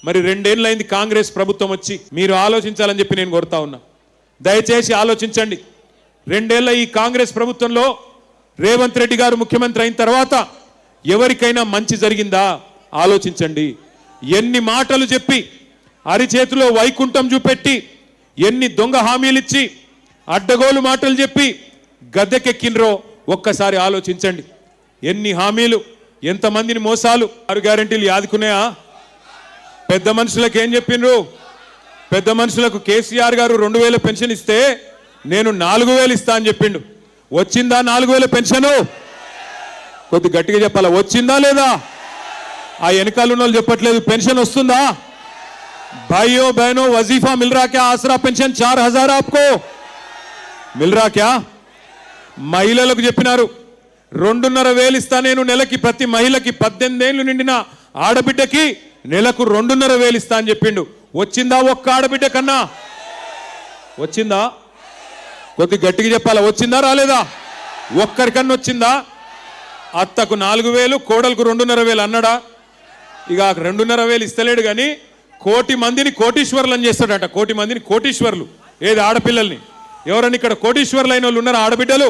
మరి 2 ఏళ్ళైంది కాంగ్రెస్ ప్రభుత్వం వచ్చి. మీరు ఆలోచించాలని చెప్పి నేను కోరుతా ఉన్నా. దయచేసి ఆలోచించండి. 2 ఏళ్ల ఈ కాంగ్రెస్ ప్రభుత్వంలో రేవంత్ రెడ్డి గారు ముఖ్యమంత్రి అయిన తర్వాత ఎవరికైనా మంచి జరిగిందా ఆలోచించండి. ఎన్ని మాటలు చెప్పి అరిచేతిలో వైకుంఠం చూపెట్టి, ఎన్ని దొంగ హామీలు ఇచ్చి, అడ్డగోలు మాటలు చెప్పి గద్దెకెక్కినరో ఒక్కసారి ఆలోచించండి. ఎన్ని హామీలు, ఎంతమందిని మోసాలు. 6 గ్యారెంటీలు యాదుకున్నాయా? పెద్ద మనుషులకు ఏం చెప్పిండ్రు? పెద్ద మనుషులకు కేసీఆర్ గారు 2000 పెన్షన్ ఇస్తే నేను 4000 ఇస్తా అని చెప్పిండు. వచ్చిందా 4000 పెన్షను? కొద్ది గట్టిగా చెప్పాలా, వచ్చిందా లేదా? ఆ వెనకాల ఉన్న వాళ్ళు చెప్పట్లేదు. పెన్షన్ వస్తుందా? भाइयों बहनों, वजीफा मिल रहा क्या? आसरा पेंशन 4000 आपको मिल रहा क्या? మహిళలకు చెప్పినారు 2,500 ఇస్తా నేను నెలకి. ప్రతి మహిళకి 18 ఏళ్ళు నిండిన ఆడబిడ్డకి నెలకు 2,500 ఇస్తా అని చెప్పిండు. వచ్చిందా ఒక్క ఆడబిడ్డ కన్నా? వచ్చిందా? కొద్ది గట్టిగా చెప్పాలా, వచ్చిందా రాలేదా? ఒక్కరికన్నా వచ్చిందా? అత్తకు 4000, కోడలకు 2,500 అన్నాడా? ఇక 2,500 ఇస్తలేడు కానీ 1,00,00,000 మందిని కోటీశ్వర్లను చేస్తాడట. 1,00,00,000 మందిని కోటీశ్వర్లు. ఏది ఆడపిల్లల్ని? ఎవరన్నా ఇక్కడ కోటీశ్వర్లు అయిన వాళ్ళు ఉన్నారా? ఆడబిడ్డలు